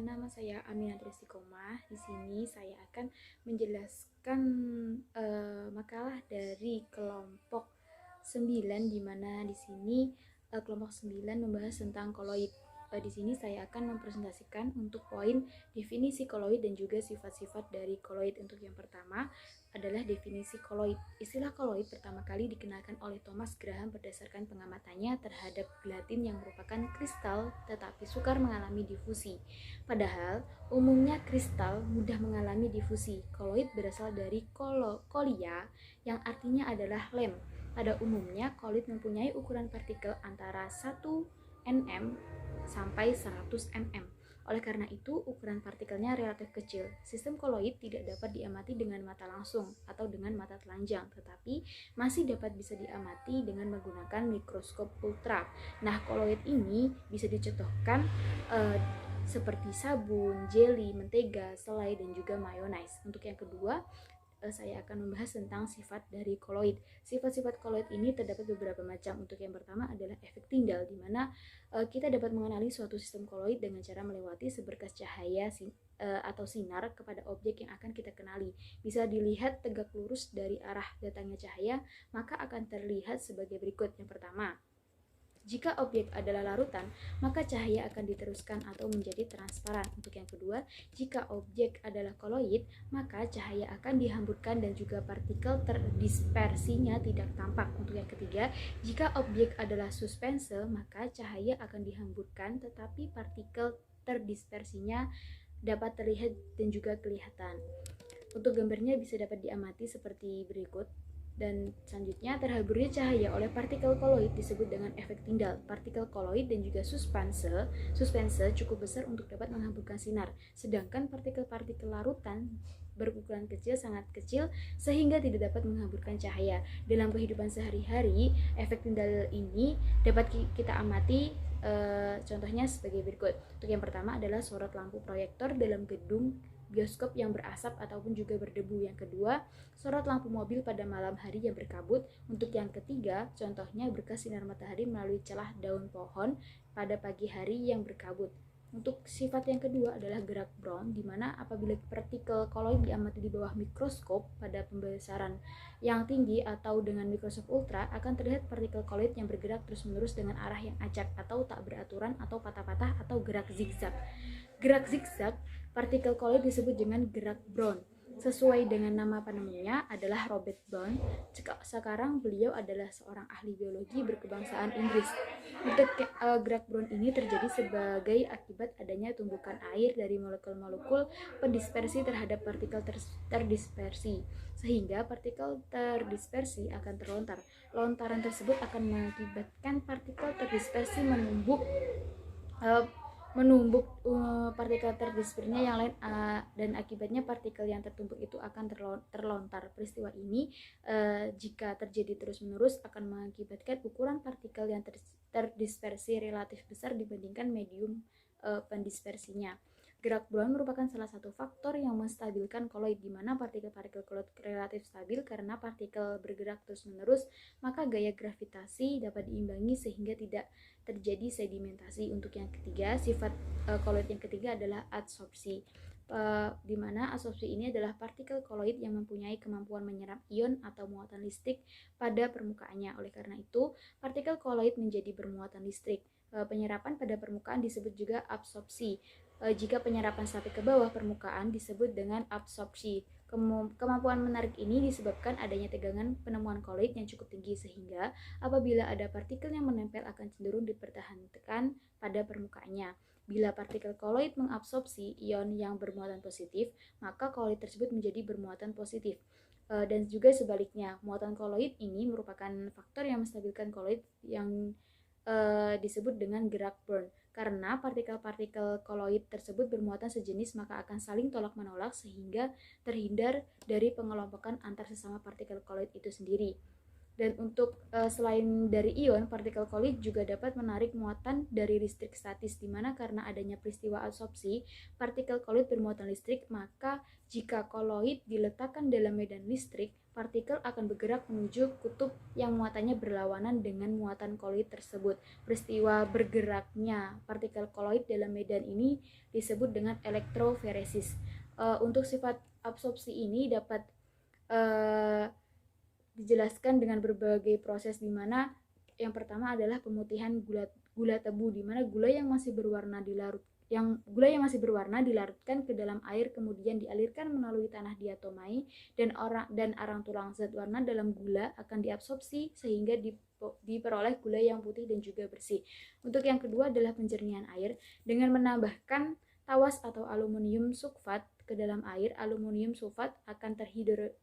nama saya Aminah Istiqomah. Di sini saya akan menjelaskan makalah dari kelompok 9, di mana di sini kelompok 9 membahas tentang koloid. Di sini saya akan mempresentasikan untuk poin definisi koloid dan juga sifat-sifat dari koloid. Untuk yang pertama adalah definisi koloid. Istilah koloid pertama kali dikenalkan oleh Thomas Graham berdasarkan pengamatannya terhadap gelatin yang merupakan kristal tetapi sukar mengalami difusi. Padahal umumnya kristal mudah mengalami difusi. Koloid berasal dari kolia yang artinya adalah lem. Pada umumnya koloid mempunyai ukuran partikel antara 1 nm sampai 100 nm. Oleh karena itu, ukuran partikelnya relatif kecil. Sistem koloid tidak dapat diamati dengan mata langsung atau dengan mata telanjang, tetapi masih bisa diamati dengan menggunakan mikroskop ultra. Nah, koloid ini bisa dicontohkan seperti sabun, jelly, mentega, selai, dan juga mayonnaise. Untuk yang kedua, saya akan membahas tentang sifat dari koloid. Sifat-sifat koloid ini terdapat beberapa macam. Untuk yang pertama adalah efek tindal, di mana kita dapat mengenali suatu sistem koloid dengan cara melewati seberkas cahaya atau sinar kepada objek yang akan kita kenali. Bisa dilihat tegak lurus dari arah datangnya cahaya, maka akan terlihat sebagai berikut. Yang pertama, jika objek adalah larutan, maka cahaya akan diteruskan atau menjadi transparan. Untuk yang kedua, jika objek adalah koloid, maka cahaya akan dihamburkan dan juga partikel terdispersinya tidak tampak. Untuk yang ketiga, jika objek adalah suspense, maka cahaya akan dihamburkan tetapi partikel terdispersinya dapat terlihat dan juga kelihatan. Untuk gambarnya bisa dapat diamati seperti berikut. Dan selanjutnya, terhaburnya cahaya oleh partikel koloid disebut dengan efek tindal. Partikel koloid dan juga suspense cukup besar untuk dapat menghamburkan sinar, sedangkan partikel-partikel larutan berukuran kecil, sangat kecil, sehingga tidak dapat menghamburkan cahaya. Dalam kehidupan sehari-hari, efek tindal ini dapat kita amati, contohnya sebagai berikut. Untuk yang pertama adalah sorot lampu proyektor dalam gedung bioskop yang berasap ataupun juga berdebu. Yang kedua, sorot lampu mobil pada malam hari yang berkabut. Untuk yang ketiga, contohnya berkas sinar matahari melalui celah daun pohon pada pagi hari yang berkabut. Untuk sifat yang kedua adalah gerak Brown, di mana apabila partikel koloid diamati di bawah mikroskop pada pembesaran yang tinggi atau dengan mikroskop ultra, akan terlihat partikel koloid yang bergerak terus-menerus dengan arah yang acak atau tak beraturan atau patah-patah atau gerak zigzag. Gerak zigzag partikel koloid disebut dengan gerak Brown. Sesuai dengan nama penemunya adalah Robert Brown. Sekarang beliau adalah seorang ahli biologi berkebangsaan Inggris. Untuk gerak Brown ini terjadi sebagai akibat adanya tumbukan air dari molekul-molekul pendispersi terhadap partikel terdispersi, sehingga partikel terdispersi akan terlontar. Lontaran tersebut akan mengakibatkan partikel terdispersi menumbuk partikel terdispersinya yang lain, dan akibatnya partikel yang tertumpuk itu akan terlontar. Peristiwa ini jika terjadi terus-menerus akan mengakibatkan ukuran partikel yang terdispersi relatif besar dibandingkan medium pendispersinya. Gerak Brown merupakan salah satu faktor yang menstabilkan koloid, di mana partikel-partikel koloid relatif stabil karena partikel bergerak terus-menerus, maka gaya gravitasi dapat diimbangi sehingga tidak terjadi sedimentasi. Untuk yang ketiga, sifat koloid yang ketiga adalah adsorpsi, di mana adsorpsi ini adalah partikel koloid yang mempunyai kemampuan menyerap ion atau muatan listrik pada permukaannya. Oleh karena itu, partikel koloid menjadi bermuatan listrik. Penyerapan pada permukaan disebut juga absorpsi. Jika penyerapan sampai ke bawah permukaan disebut dengan absorpsi. Kemampuan menarik ini disebabkan adanya tegangan penemuan koloid yang cukup tinggi, sehingga apabila ada partikel yang menempel akan cenderung dipertahankan pada permukaannya. Bila partikel koloid mengabsorpsi ion yang bermuatan positif, maka koloid tersebut menjadi bermuatan positif. Dan juga sebaliknya, muatan koloid ini merupakan faktor yang menstabilkan koloid yang disebut dengan gerak Brown. Karena partikel-partikel koloid tersebut bermuatan sejenis, maka akan saling tolak-menolak sehingga terhindar dari pengelompokan antar sesama partikel koloid itu sendiri. Dan untuk selain dari ion, partikel koloid juga dapat menarik muatan dari listrik statis, di mana karena adanya peristiwa absorpsi partikel koloid bermuatan listrik, maka jika koloid diletakkan dalam medan listrik, partikel akan bergerak menuju kutub yang muatannya berlawanan dengan muatan koloid tersebut. Peristiwa bergeraknya partikel koloid dalam medan ini disebut dengan elektroforesis. Untuk sifat absorpsi ini dapat dijelaskan dengan berbagai proses, di mana yang pertama adalah pemutihan gula tebu, di mana gula yang masih berwarna dilarutkan ke dalam air, kemudian dialirkan melalui tanah diatomai dan arang tulang. Zat warna dalam gula akan diabsorpsi sehingga diperoleh gula yang putih dan juga bersih. Untuk yang kedua adalah penjernihan air dengan menambahkan tawas atau aluminium sulfat ke dalam air. Aluminium sulfat akan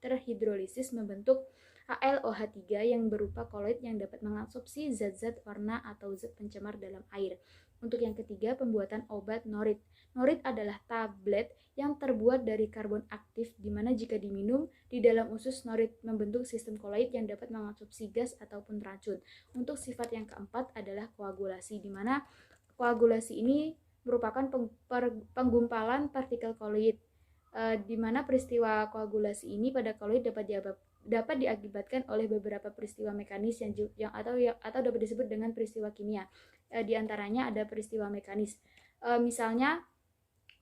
terhidrolisis membentuk HLOH3 yang berupa koloid yang dapat mengabsorpsi zat-zat warna atau zat pencemar dalam air. Untuk yang ketiga, pembuatan obat norit. Norit adalah tablet yang terbuat dari karbon aktif, di mana jika diminum di dalam usus norit membentuk sistem koloid yang dapat mengabsorpsi gas ataupun racun. Untuk sifat yang keempat adalah koagulasi, di mana koagulasi ini merupakan penggumpalan partikel koloid, di mana peristiwa koagulasi ini pada koloid dapat diakibatkan oleh beberapa peristiwa mekanis atau dapat disebut dengan peristiwa kimia. Di antaranya ada peristiwa mekanis, misalnya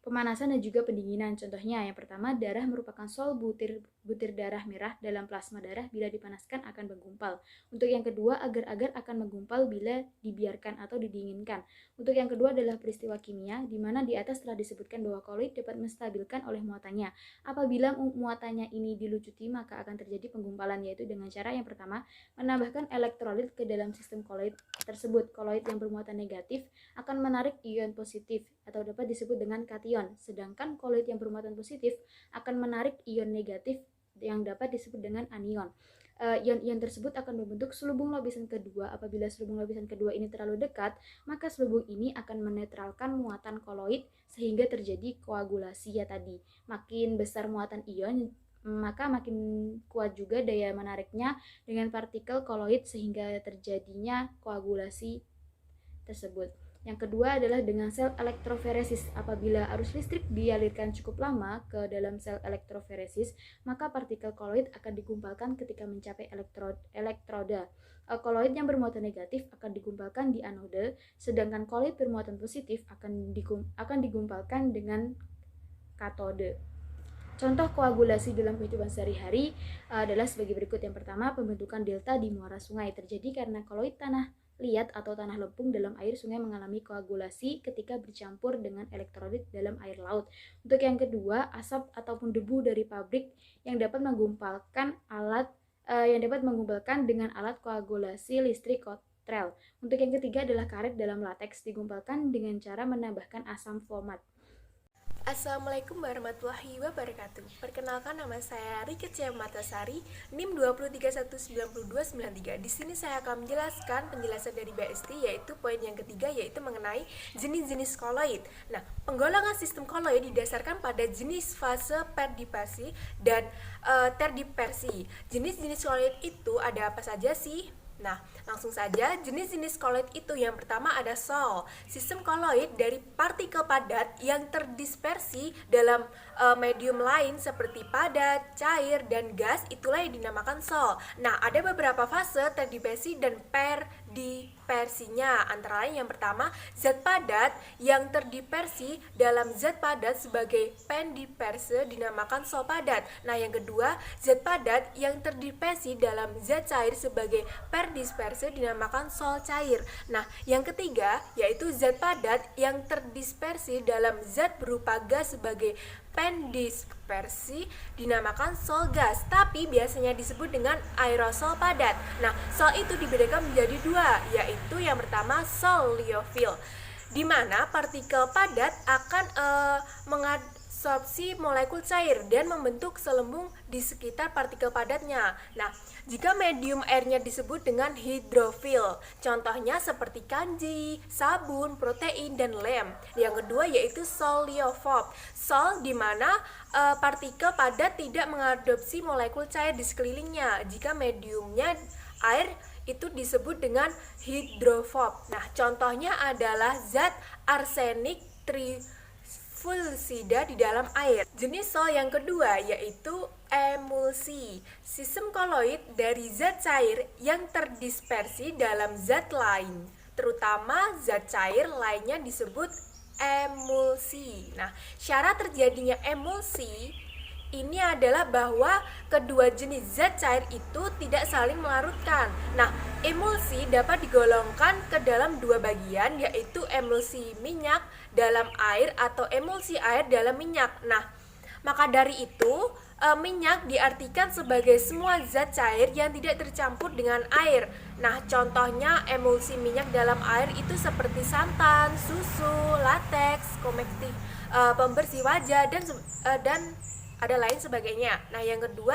pemanasan dan juga pendinginan. Contohnya yang pertama, darah merupakan sol butir darah merah dalam plasma darah, bila dipanaskan akan menggumpal. Untuk yang kedua, agar-agar akan menggumpal bila dibiarkan atau didinginkan. Untuk yang kedua adalah peristiwa kimia, di mana di atas telah disebutkan bahwa koloid dapat menstabilkan oleh muatannya. Apabila muatannya ini dilucuti, maka akan terjadi penggumpalan, yaitu dengan cara yang pertama, menambahkan elektrolit ke dalam sistem koloid tersebut. Koloid yang bermuatan negatif akan menarik ion positif atau dapat disebut dengan kation, sedangkan koloid yang bermuatan positif akan menarik ion negatif yang dapat disebut dengan anion. Ion-ion tersebut akan membentuk selubung lapisan kedua. Apabila selubung lapisan kedua ini terlalu dekat, maka selubung ini akan menetralkan muatan koloid sehingga terjadi koagulasi ya tadi. Makin besar muatan ion, maka makin kuat juga daya menariknya dengan partikel koloid sehingga terjadinya koagulasi tersebut. Yang kedua adalah dengan sel elektroforesis. Apabila arus listrik dialirkan cukup lama ke dalam sel elektroforesis, maka partikel koloid akan digumpalkan ketika mencapai elektroda. Koloid yang bermuatan negatif akan digumpalkan di anode, sedangkan koloid bermuatan positif akan digumpalkan dengan katode. Contoh koagulasi dalam kehidupan sehari-hari adalah sebagai berikut. Yang pertama, pembentukan delta di muara sungai terjadi karena koloid tanah liat atau tanah lempung dalam air sungai mengalami koagulasi ketika bercampur dengan elektrolit dalam air laut. Untuk yang kedua, asap ataupun debu dari pabrik yang dapat menggumpalkan dengan alat koagulasi listrik kotrel. Untuk yang ketiga adalah karet dalam lateks digumpalkan dengan cara menambahkan asam fomat. Assalamualaikum warahmatullahi wabarakatuh. Perkenalkan, nama saya Riki Matasari, NIM 2319293. Di sini saya akan menjelaskan penjelasan dari BST, yaitu poin yang ketiga, yaitu mengenai jenis-jenis koloid. Nah, penggolongan sistem koloid didasarkan pada jenis fase perdispersi dan terdispersi. Jenis-jenis koloid itu ada apa saja sih? Nah, langsung saja, jenis-jenis koloid itu yang pertama ada sol. Sistem koloid dari partikel padat yang terdispersi dalam medium lain seperti padat, cair, dan gas, itulah yang dinamakan sol. Nah, ada beberapa fase terdispersi dan perdispersinya. Antara lain yang pertama, zat padat yang terdispersi dalam zat padat sebagai pendisperse dinamakan sol padat. Nah, yang kedua, zat padat yang terdispersi dalam zat cair sebagai perdisperse dinamakan sol cair. Nah, yang ketiga yaitu zat padat yang terdispersi dalam zat berupa gas sebagai pendispersi dinamakan sol gas, tapi biasanya disebut dengan aerosol padat. Nah, sol itu dibedakan menjadi dua, yaitu yang pertama sol liofil, di mana partikel padat akan mengadsorpsi molekul cair dan membentuk selembung di sekitar partikel padatnya. Nah, jika medium airnya disebut dengan hidrofil, contohnya seperti kanji, sabun, protein, dan lem. Yang kedua yaitu sol liofob, sol di mana partikel padat tidak mengadopsi molekul cair di sekelilingnya. Jika mediumnya air itu disebut dengan hidrofob. Nah, contohnya adalah zat arsenik trifulsida di dalam air. Jenis sol yang kedua yaitu emulsi, sistem koloid dari zat cair yang terdispersi dalam zat lain, terutama zat cair lainnya disebut emulsi. Nah, syarat terjadinya emulsi ini adalah bahwa kedua jenis zat cair itu tidak saling melarutkan. Nah, emulsi dapat digolongkan ke dalam dua bagian, yaitu emulsi minyak dalam air atau emulsi air dalam minyak. Nah, maka dari itu, minyak diartikan sebagai semua zat cair yang tidak tercampur dengan air. Nah, contohnya emulsi minyak dalam air itu seperti santan, susu, lateks, komektif, pembersih wajah, dan ada lain sebagainya. Nah,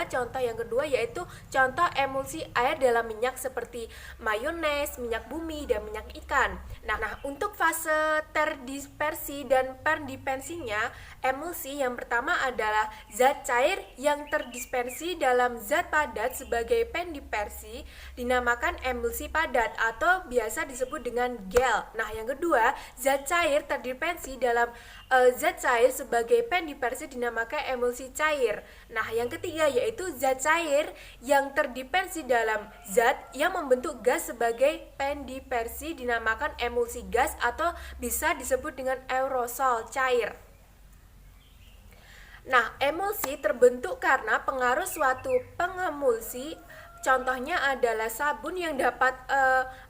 contoh yang kedua yaitu contoh emulsi air dalam minyak seperti mayones, minyak bumi, dan minyak ikan. Nah, untuk fase terdispersi dan pendispersinya, emulsi yang pertama adalah zat cair yang terdispersi dalam zat padat sebagai pendispersi dinamakan emulsi padat atau biasa disebut dengan gel. Nah, yang kedua, zat cair terdispersi dalam zat cair sebagai pendispersi dinamakan emulsi cair. Nah, yang ketiga yaitu zat cair yang terdispersi dalam zat yang membentuk gas sebagai pendispersi dinamakan emulsi gas atau bisa disebut dengan aerosol cair. Nah, emulsi terbentuk karena pengaruh suatu pengemulsi. Contohnya adalah sabun yang dapat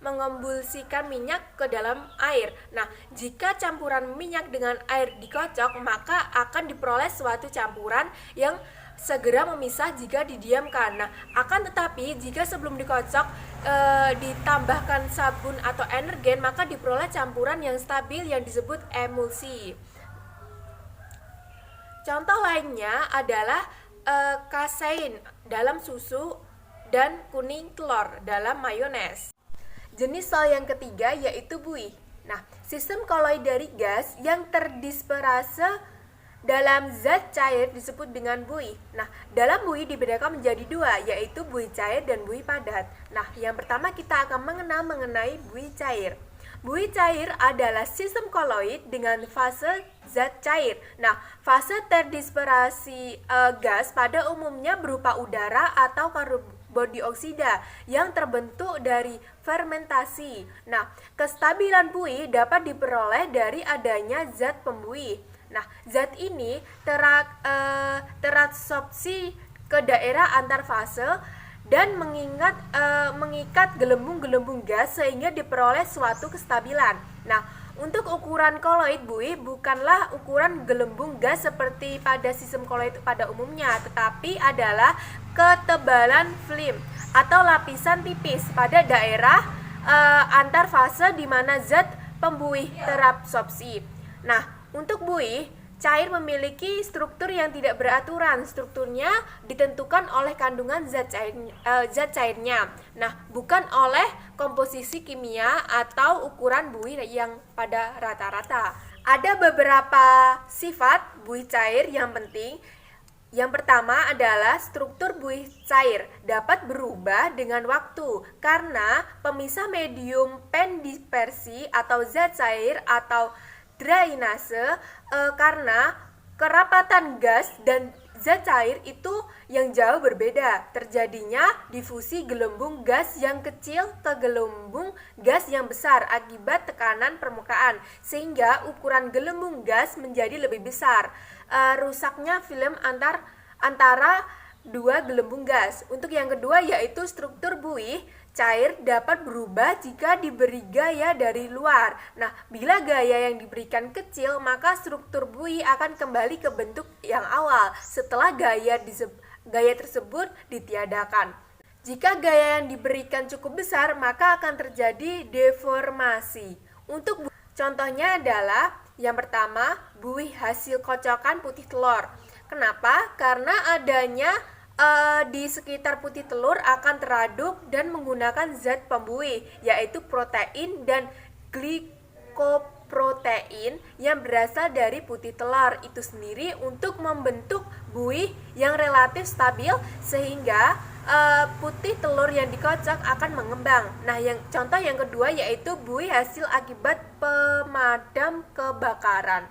mengemulsikan minyak ke dalam air. Nah, jika campuran minyak dengan air dikocok, maka akan diperoleh suatu campuran yang segera memisah jika didiamkan. Nah, akan tetapi jika sebelum dikocok ditambahkan sabun atau energen, maka diperoleh campuran yang stabil yang disebut emulsi. Contoh lainnya adalah kasein dalam susu dan kuning telur dalam mayones. Jenis sol yang ketiga yaitu buih. Nah, sistem koloid dari gas yang terdisperse dalam zat cair disebut dengan buih. Nah, dalam buih dibedakan menjadi dua, yaitu buih cair dan buih padat. Nah, yang pertama kita akan mengenal mengenai buih cair. Buih cair adalah sistem koloid dengan fase zat cair. Nah, fase terdispersi gas pada umumnya berupa udara atau karbon dioksida yang terbentuk dari fermentasi. Nah, kestabilan buih dapat diperoleh dari adanya zat pembuih. Nah, zat ini terabsorpsi ke daerah antar fase dan mengikat gelembung-gelembung gas sehingga diperoleh suatu kestabilan. Nah, untuk ukuran koloid buih bukanlah ukuran gelembung gas seperti pada sistem koloid pada umumnya, tetapi adalah ketebalan film atau lapisan tipis pada daerah antar fase di mana zat pembuih terabsorpsi. Nah, untuk buih cair memiliki struktur yang tidak beraturan. Strukturnya ditentukan oleh kandungan zat cairnya. Nah, bukan oleh komposisi kimia atau ukuran buih yang pada rata-rata. Ada beberapa sifat buih cair yang penting. Yang pertama adalah struktur buih cair dapat berubah dengan waktu karena pemisah medium pendispersi atau zat cair atau drainase karena kerapatan gas dan zat cair itu yang jauh berbeda. Terjadinya difusi gelembung gas yang kecil ke gelembung gas yang besar akibat tekanan permukaan sehingga ukuran gelembung gas menjadi lebih besar. Rusaknya film antara dua gelembung gas. Untuk yang kedua yaitu struktur buih cair dapat berubah jika diberi gaya dari luar. Nah, bila gaya yang diberikan kecil, maka struktur buih akan kembali ke bentuk yang awal setelah gaya tersebut ditiadakan. Jika gaya yang diberikan cukup besar, maka akan terjadi deformasi. Untuk contohnya adalah yang pertama, buih hasil kocokan putih telur. Kenapa? Karena adanya di sekitar putih telur akan teraduk dan menggunakan zat pembuih yaitu protein dan glikoprotein yang berasal dari putih telur itu sendiri untuk membentuk buih yang relatif stabil sehingga putih telur yang dikocok akan mengembang. Nah, contoh yang kedua yaitu buih hasil akibat pemadam kebakaran.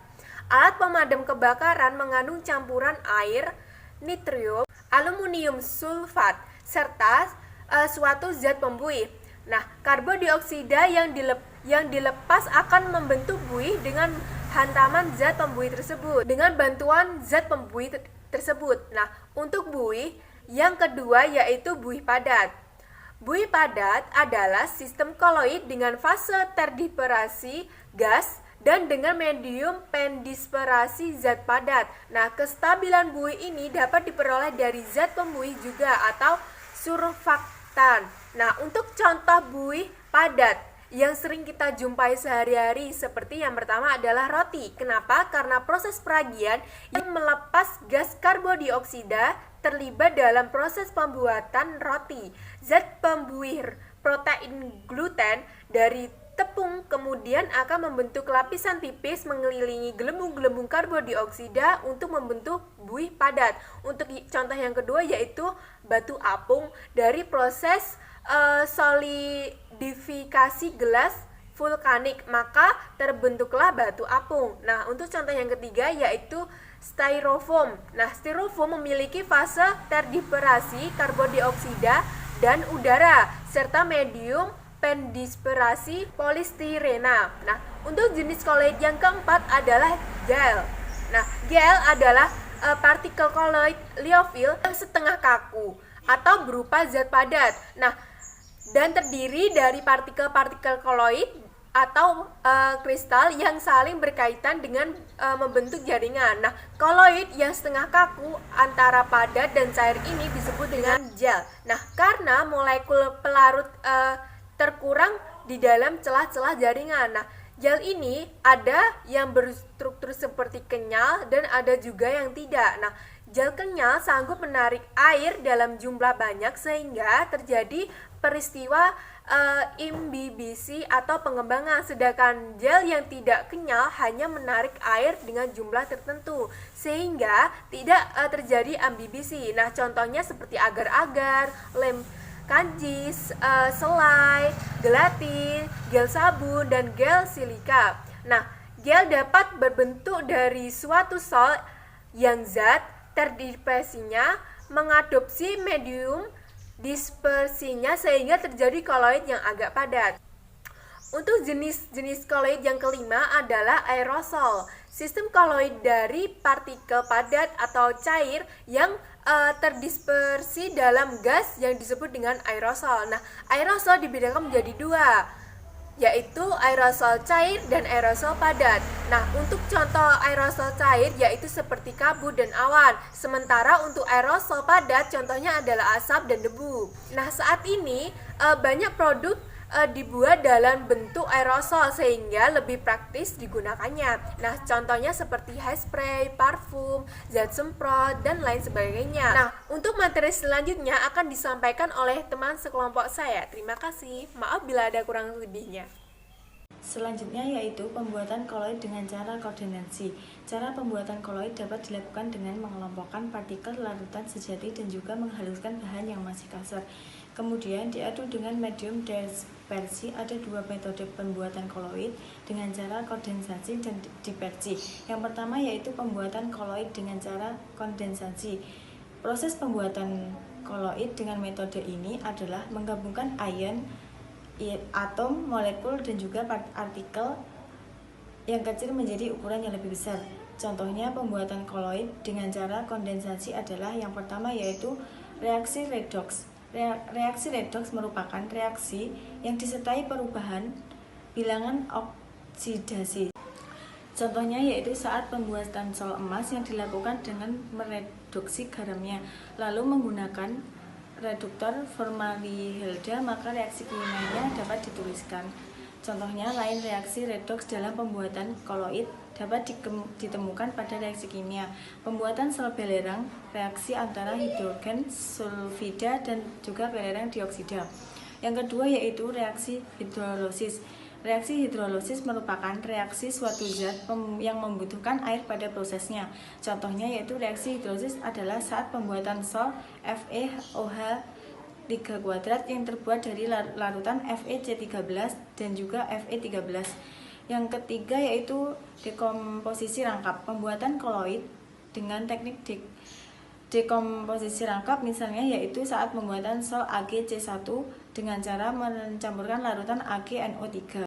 Alat pemadam kebakaran mengandung campuran air, nitrium, aluminium sulfat, serta suatu zat pembuih. Nah, karbodioksida yang dilepas akan membentuk buih dengan hantaman zat pembuih tersebut dengan bantuan zat pembuih tersebut. Nah, untuk buih yang kedua yaitu buih padat. Buih padat adalah sistem koloid dengan fase terdispersi gas dan dengan medium pendispersi zat padat. Nah, kestabilan buih ini dapat diperoleh dari zat pembuih juga atau surfaktan. Nah, untuk contoh buih padat yang sering kita jumpai sehari-hari seperti yang pertama adalah roti. Kenapa? Karena proses peragian yang melepas gas karbodioksida terlibat dalam proses pembuatan roti. Zat pembuih protein gluten dari tepung kemudian akan membentuk lapisan tipis mengelilingi gelembung-gelembung karbodioksida untuk membentuk buih padat. Untuk contoh yang kedua yaitu batu apung dari proses solidifikasi gelas vulkanik, maka terbentuklah batu apung. Nah, untuk contoh yang ketiga yaitu styrofoam. Nah, styrofoam memiliki fase terdispersi karbodioksida dan udara serta medium pendispersi polistirena. Nah, untuk jenis koloid yang keempat adalah gel. Nah, gel adalah partikel koloid liofil yang setengah kaku atau berupa zat padat. Nah, dan terdiri dari partikel-partikel koloid atau kristal yang saling berkaitan dengan membentuk jaringan. Nah, koloid yang setengah kaku antara padat dan cair ini disebut dengan gel. Nah, karena molekul pelarut terkurang di dalam celah-celah jaringan. Nah, gel ini ada yang berstruktur seperti kenyal dan ada juga yang tidak. Nah, gel kenyal sanggup menarik air dalam jumlah banyak sehingga terjadi peristiwa imbibisi atau pengembangan, sedangkan gel yang tidak kenyal hanya menarik air dengan jumlah tertentu sehingga tidak terjadi ambibisi. Nah, contohnya seperti agar-agar, lem kanjis, selai, gelatin, gel sabun, dan gel silika. Nah, gel dapat berbentuk dari suatu sol yang zat terdispersinya mengadopsi medium dispersinya sehingga terjadi koloid yang agak padat. Untuk jenis-jenis koloid yang kelima adalah aerosol. Sistem koloid dari partikel padat atau cair yang terdispersi dalam gas yang disebut dengan aerosol. Nah, aerosol dibedakan menjadi dua, yaitu aerosol cair dan aerosol padat. Nah, untuk contoh aerosol cair yaitu seperti kabut dan awan. Sementara untuk aerosol padat contohnya adalah asap dan debu. Nah, saat ini banyak produk dibuat dalam bentuk aerosol sehingga lebih praktis digunakannya. Nah, contohnya seperti hairspray, parfum, zat semprot, dan lain sebagainya. Nah, untuk materi selanjutnya akan disampaikan oleh teman sekelompok saya. Terima kasih. Maaf bila ada kurang lebihnya. Selanjutnya yaitu pembuatan koloid dengan cara koordinasi. Cara pembuatan koloid dapat dilakukan dengan mengelompokkan partikel larutan sejati dan juga menghaluskan bahan yang masih kasar. Kemudian diadu dengan medium dispersi. Ada dua metode pembuatan koloid dengan cara kondensasi dan dispersi. Yang pertama yaitu pembuatan koloid dengan cara kondensasi. Proses pembuatan koloid dengan metode ini adalah menggabungkan ion, atom, molekul, dan juga partikel yang kecil menjadi ukuran yang lebih besar. Contohnya pembuatan koloid dengan cara kondensasi adalah yang pertama yaitu reaksi redoks. Reaksi redoks merupakan reaksi yang disertai perubahan bilangan oksidasi. Contohnya yaitu saat pembuatan sol emas yang dilakukan dengan mereduksi garamnya, lalu menggunakan reduktor formaldehyde, maka reaksi kimianya dapat dituliskan. Contohnya lain reaksi redoks dalam pembuatan koloid dapat ditemukan pada reaksi kimia. Pembuatan sel belerang, reaksi antara hidrogen sulfida dan juga belerang dioksida. Yang kedua yaitu reaksi hidrolisis. Reaksi hidrolisis merupakan reaksi suatu zat yang membutuhkan air pada prosesnya. Contohnya yaitu reaksi hidrolisis adalah saat pembuatan sol FeOH 3 kuadrat yang terbuat dari larutan FeC13 dan juga Fe13. Yang ketiga yaitu dekomposisi rangkap, pembuatan koloid dengan teknik dekomposisi rangkap misalnya yaitu saat pembuatan sol AgC1 dengan cara mencampurkan larutan AgNO3.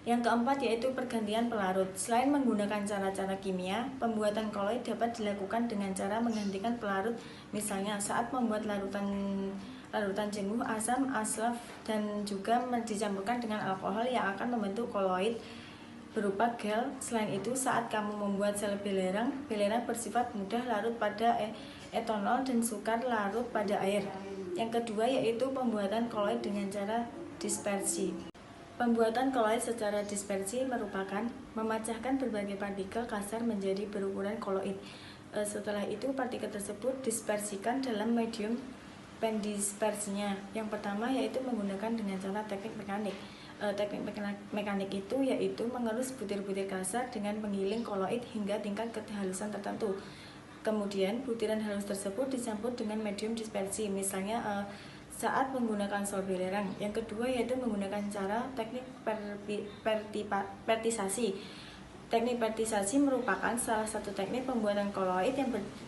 Yang keempat yaitu pergantian pelarut. Selain menggunakan cara-cara kimia, pembuatan koloid dapat dilakukan dengan cara menggantikan pelarut, misalnya saat membuat larutan jenuh, asam, aslaf, dan juga dicampurkan dengan alkohol yang akan membentuk koloid berupa gel. Selain itu, saat kamu membuat sel belerang bersifat mudah larut pada etanol dan sukar larut pada air. Yang kedua yaitu pembuatan koloid dengan cara dispersi. Pembuatan koloid secara dispersi merupakan memecahkan berbagai partikel kasar menjadi berukuran koloid. Setelah itu, partikel tersebut dispersikan dalam medium pendispersinya. Yang pertama yaitu menggunakan dengan cara teknik mekanik. Teknik mekanik itu yaitu mengelus butir-butir kasar dengan menggiling koloid hingga tingkat kehalusan tertentu. Kemudian butiran halus tersebut dicampur dengan medium dispersi, misalnya saat menggunakan sol belerang. Yang kedua yaitu menggunakan cara teknik pertisasi. Teknik pertisasi merupakan salah satu teknik pembuatan koloid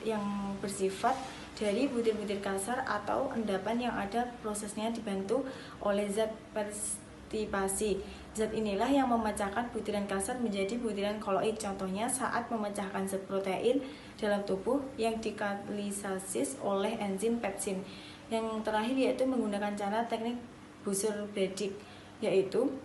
yang bersifat dari butir-butir kasar atau endapan yang ada prosesnya dibantu oleh zat perstipasi. Zat inilah yang memecahkan butiran kasar menjadi butiran koloid. Contohnya saat memecahkan zat protein dalam tubuh yang dikatalisis oleh enzim pepsin. Yang terakhir yaitu menggunakan cara teknik busur Bredig, yaitu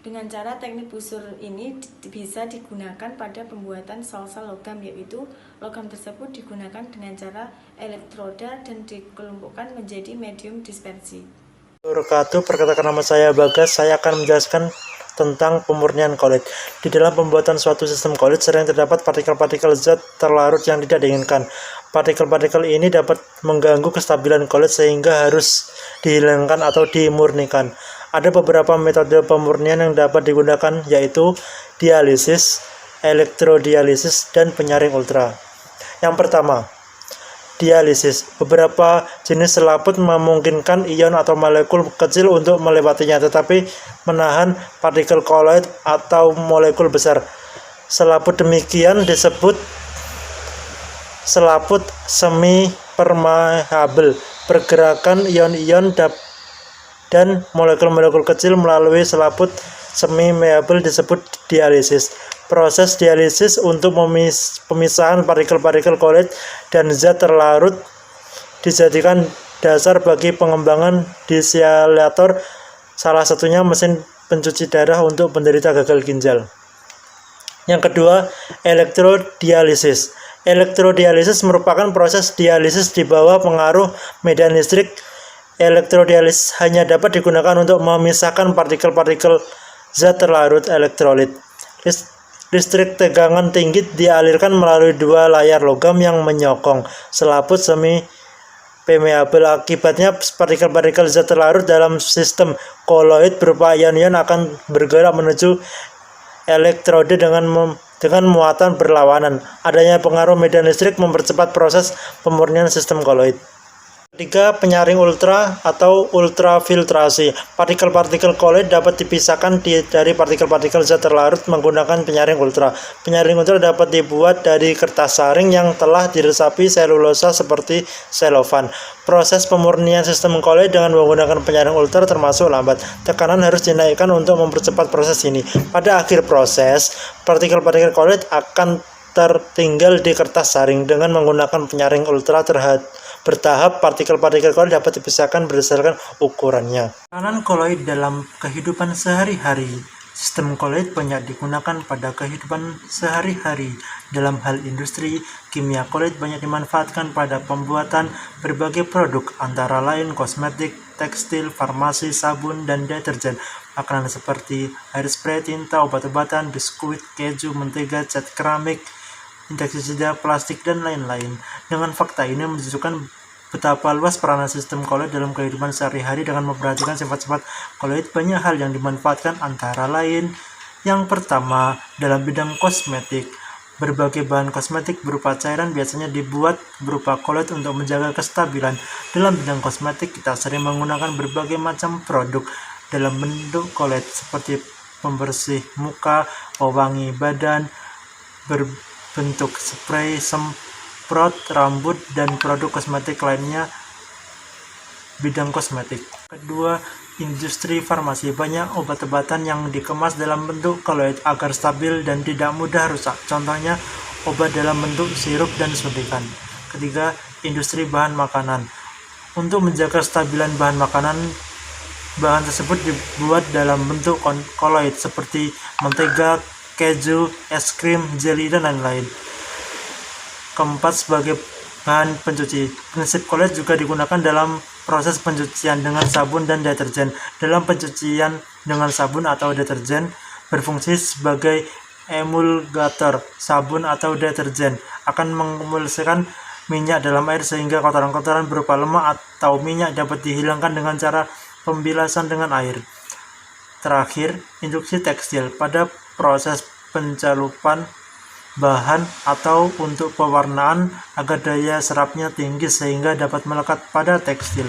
dengan cara teknik busur ini bisa digunakan pada pembuatan sol-sol logam, yaitu logam tersebut digunakan dengan cara elektroda dan dikelompokkan menjadi medium dispersi. Perkenalkan, nama saya Bagas. Saya akan menjelaskan tentang pemurnian koloid. Di dalam pembuatan suatu sistem koloid sering terdapat partikel-partikel zat terlarut yang tidak diinginkan. Partikel-partikel ini dapat mengganggu kestabilan koloid sehingga harus dihilangkan atau dimurnikan. Ada beberapa metode pemurnian yang dapat digunakan, yaitu dialisis, elektrodialisis, dan penyaring ultra. Yang pertama, dialisis. Beberapa jenis selaput memungkinkan ion atau molekul kecil untuk melewatinya, tetapi menahan partikel koloid atau molekul besar. Selaput demikian disebut selaput semi permeabel. Pergerakan ion-ion dan molekul-molekul kecil melalui selaput semi permeabel disebut dialisis. Proses dialisis untuk pemisahan partikel-partikel koloid dan zat terlarut dijadikan dasar bagi pengembangan desilator, salah satunya mesin pencuci darah untuk penderita gagal ginjal. Yang kedua, elektrodialisis. Elektrodialisis merupakan proses dialisis di bawah pengaruh medan listrik. Elektrodialisis hanya dapat digunakan untuk memisahkan partikel-partikel zat terlarut elektrolit. Listrik tegangan tinggi dialirkan melalui dua layar logam yang menyokong selaput semi permeabel. Akibatnya partikel-partikel zat terlarut dalam sistem koloid berupa ion-ion akan bergerak menuju elektrode dengan muatan berlawanan. Adanya pengaruh medan listrik mempercepat proses pemurnian sistem koloid. Ketiga, penyaring ultra atau ultrafiltrasi. Partikel-partikel koloid dapat dipisahkan dari partikel-partikel zat terlarut menggunakan penyaring ultra. Penyaring ultra dapat dibuat dari kertas saring yang telah diresapi selulosa seperti selofan. Proses pemurnian sistem koloid dengan menggunakan penyaring ultra termasuk lambat. Tekanan harus dinaikkan untuk mempercepat proses ini. Pada akhir proses, partikel-partikel koloid akan tertinggal di kertas saring. Dengan menggunakan penyaring ultra bertahap, partikel-partikel koloid dapat dipisahkan berdasarkan ukurannya. Peranan koloid dalam kehidupan sehari-hari. Sistem koloid banyak digunakan pada kehidupan sehari-hari. Dalam hal industri, kimia koloid banyak dimanfaatkan pada pembuatan berbagai produk, antara lain kosmetik, tekstil, farmasi, sabun, dan deterjen. Makanan seperti air spray, tinta, obat-obatan, biskuit, keju, mentega, cat keramik, insektisida, plastik, dan lain-lain. Dengan fakta ini menunjukkan betapa luas peranan sistem koloid dalam kehidupan sehari-hari. Dengan memperhatikan sifat-sifat koloid, banyak hal yang dimanfaatkan, antara lain yang pertama, dalam bidang kosmetik. Berbagai bahan kosmetik berupa cairan biasanya dibuat berupa koloid untuk menjaga kestabilan. Dalam bidang kosmetik, kita sering menggunakan berbagai macam produk dalam bentuk koloid seperti pembersih muka, pewangi badan, berbentuk spray, semprot rambut, dan produk kosmetik lainnya. Bidang kosmetik. Kedua, industri farmasi. Banyak obat-obatan yang dikemas dalam bentuk koloid agar stabil dan tidak mudah rusak. Contohnya, obat dalam bentuk sirup dan suntikan. Ketiga, industri bahan makanan. Untuk menjaga kestabilan bahan makanan, bahan tersebut dibuat dalam bentuk koloid seperti mentega, keju, es krim, jelly, dan lain-lain. Keempat, sebagai bahan pencuci. Prinsip koloid juga digunakan dalam proses pencucian dengan sabun dan deterjen. Dalam pencucian dengan sabun atau deterjen, berfungsi sebagai emulgator. Sabun atau deterjen akan mengemulsikan minyak dalam air sehingga kotoran-kotoran berupa lemak atau minyak dapat dihilangkan dengan cara pembilasan dengan air. Terakhir, induksi tekstil. Pada proses pencalupan bahan atau untuk pewarnaan agar daya serapnya tinggi sehingga dapat melekat pada tekstil.